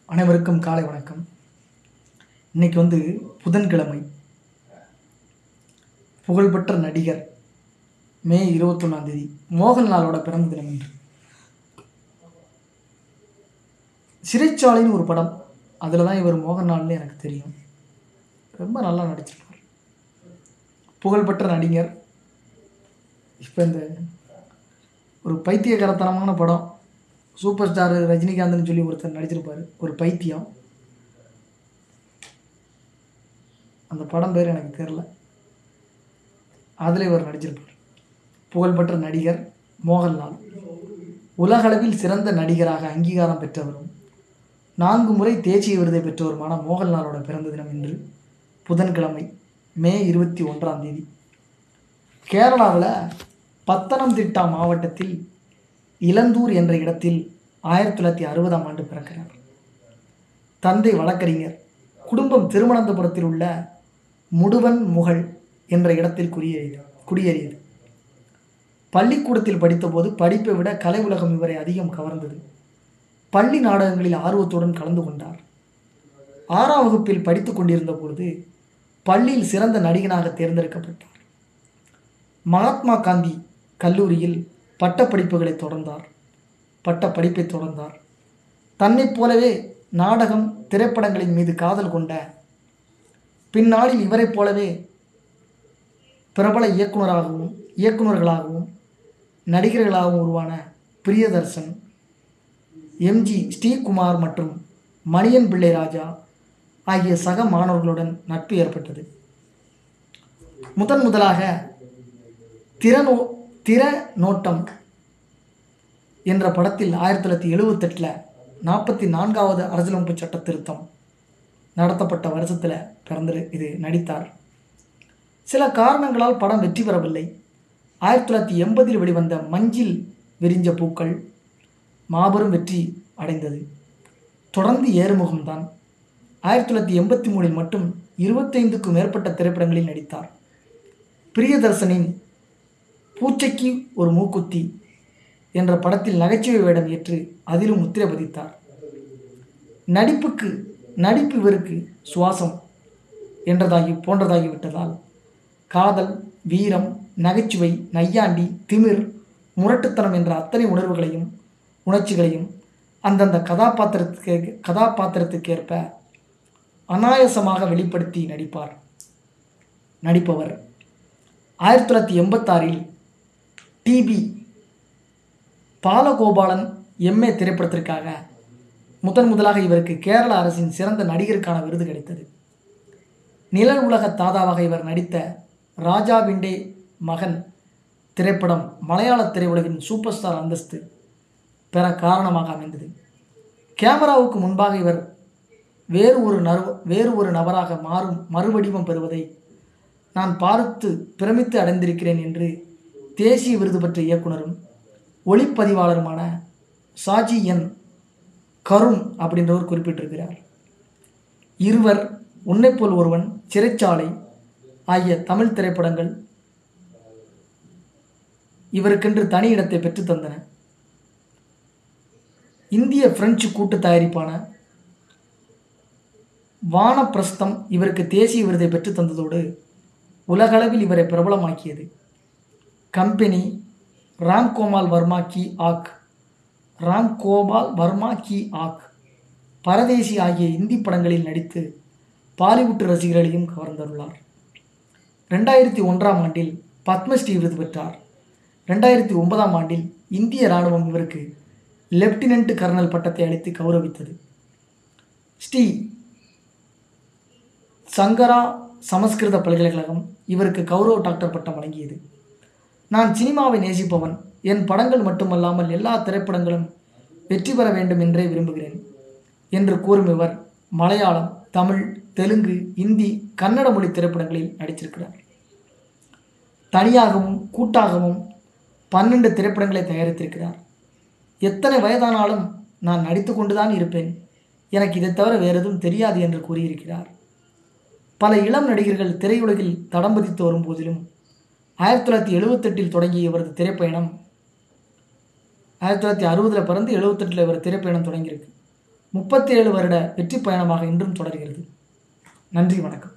அனைவருக்கும் காலை வணக்கம். இன்னைக்கு புதன்கிழமை. புகழ்பெற்ற நடிகர் மே 21 மோகன்லாலோட பிறந்த தினம் என்று. சிறைச்சாலைன்னு ஒரு படம், அதில் தான் இவர் மோகன்லால்னு எனக்கு தெரியும். ரொம்ப நல்லா நடிச்சிருக்கார். புகழ்பெற்ற நடிகர். இப்போ இந்த ஒரு பைத்தியகரத்தனமான படம், சூப்பர் ஸ்டார் ரஜினிகாந்த்னு சொல்லி ஒருத்தர் நடிச்சிருப்பார், ஒரு பைத்தியம். அந்த படம் பேர் எனக்கு தெரில. அதில் இவர் நடிச்சிருப்பார். புகழ்பெற்ற நடிகர் மோகன்லால் உலகளவில் சிறந்த நடிகராக அங்கீகாரம் பெற்றவரும் 4 முறை தேசிய விருதை பெற்றவருமான மோகன்லாலோட பிறந்த தினம் இன்று புதன்கிழமை மே 21 கேரளாவில் பத்தனம்திட்டா மாவட்டத்தில் இளந்தூர் என்ற இடத்தில் 1960 பிறக்கிறார். தந்தை வழக்கறிஞர். குடும்பம் திருவனந்தபுரத்தில் உள்ள முடுவன் முகல் என்ற இடத்தில் குடியேறியது. பள்ளிக்கூடத்தில் படித்தபோது படிப்பை விட கலை உலகம் இவரை அதிகம் கவர்ந்தது. பள்ளி நாடகங்களில் ஆர்வத்துடன் கலந்து கொண்டார். 6ஆம் வகுப்பில் படித்து கொண்டிருந்த பொழுது பள்ளியில் சிறந்த நடிகனாக தேர்ந்தெடுக்கப்பட்டார். மகாத்மா காந்தி கல்லூரியில் பட்டப்படிப்பை தொடர்ந்தார். தன்னைப் போலவே நாடகம் திரைப்படங்களின் மீது காதல் கொண்ட, பின்னாளில் இவரைப் போலவே பிரபல இயக்குநர்களாகவும் நடிகர்களாகவும் உருவான பிரியதர்சன், எம்ஜி ஸ்ரீகுமார் மற்றும் மணியன் பிள்ளை ராஜா ஆகிய சக மாணவர்களுடன் நட்பு ஏற்பட்டது. முதலாக திறநோட்டம் என்ற படத்தில் 1978 44வது அரசியலமைப்பு சட்ட திருத்தம் நடத்தப்பட்ட வருஷத்தில் நடித்தார். சில காரணங்களால் படம் வெற்றி பெறவில்லை. 1980 வெளிவந்த மஞ்சில் விரிஞ்ச பூக்கள் மாபெரும் வெற்றி அடைந்தது. தொடர்ந்து ஏறுமுகம்தான். 1983 மட்டும் 25க்கும் மேற்பட்ட திரைப்படங்களில் நடித்தார். பிரியதர்சனின் பூச்சைக்கு ஒரு மூக்குத்தி என்ற படத்தில் நகைச்சுவை வேடம் ஏற்று அதிலும் முத்திரை பதித்தார். நடிப்பு இவருக்கு சுவாசம் போன்றதாகிவிட்டதால் காதல், வீரம், நகைச்சுவை, நையாண்டி, திமிர், முரட்டுத்தனம் என்ற அத்தனை உணர்ச்சிகளையும் அந்தந்த கதாபாத்திரத்துக்கேற்ப அனாயசமாக வெளிப்படுத்தி நடிப்பவர். 1986 டிபி பாலகோபாலன் எம்ஏ திரைப்படத்திற்காக முதலாக இவருக்கு கேரள அரசின் சிறந்த நடிகருக்கான விருது கிடைத்தது. நிழல் உலக தாதாவாக இவர் நடித்த ராஜாவிண்டே மகன் திரைப்படம் மலையாள திரையுலகின் சூப்பர் ஸ்டார் அந்தஸ்து பெற காரணமாக அமைந்தது. கேமராவுக்கு முன்பாக இவர் வேறு ஒரு நபராக மறுவடிவம் பெறுவதை நான் பார்த்து பிரமித்து அடைந்திருக்கிறேன் என்று தேசிய விருது பெற்ற இயக்குனரும் ஒளிப்பதிவாளருமான சாஜி என் கருண் அப்படின்றவர் குறிப்பிட்டிருக்கிறார். இருவர், உன்னைப்போல் ஒருவன், சிறைச்சாலை ஆகிய தமிழ் திரைப்படங்கள் இவருக்கென்று தனி இடத்தை பெற்றுத்தந்தன. இந்திய பிரெஞ்சு கூட்டு தயாரிப்பான வானப்பிரஸ்தம் இவருக்கு தேசிய விருதை பெற்றுத்தந்ததோடு உலகளவில் இவரை பிரபலமாக்கியது. கம்பெனி, ராம்கோபால் வர்மா கி ஆக், பரதேசி ஆகிய இந்தி படங்களில் நடித்து பாலிவுட் ரசிகர்களையும் கவர்ந்துள்ளார். 2001 பத்மஸ்ரீ விருது பெற்றார். 2009 இந்திய இராணுவம் இவருக்கு லெப்டினன்ட் கர்னல் பட்டத்தை அளித்து கௌரவித்தது. ஸ்ரீ சங்கரா சமஸ்கிருத பல்கலைக்கழகம் இவருக்கு கௌரவ டாக்டர் பட்டம் வழங்கியது. நான் சினிமாவை நேசிப்பவன். என் படங்கள் மட்டுமல்லாமல் எல்லா திரைப்படங்களும் வெற்றி பெற வேண்டும் என்றே விரும்புகிறேன் என்று கூறும் இவர் மலையாளம், தமிழ், தெலுங்கு, இந்தி, கன்னட மொழி திரைப்படங்களில் நடித்திருக்கிறார். தனியாகவும் கூட்டாகவும் 12 திரைப்படங்களை தயாரித்திருக்கிறார். எத்தனை வயதானாலும் நான் நடித்து கொண்டுதான் இருப்பேன், எனக்கு இதை தவிர வேறு எதுவும் தெரியாது என்று கூறியிருக்கிறார். பல இளம் நடிகர்கள் திரையுலகில் தடம் பதித்து வரும் போதிலும் 1978 தொடங்கிய இவரது திரைப்பயணம் 1960 பிறந்து 78 இவர் திரைப்பயணம் தொடங்கியிருக்கு. 37 வருட வெற்றி பயணமாக இன்றும் தொடர்கிறது. நன்றி, வணக்கம்.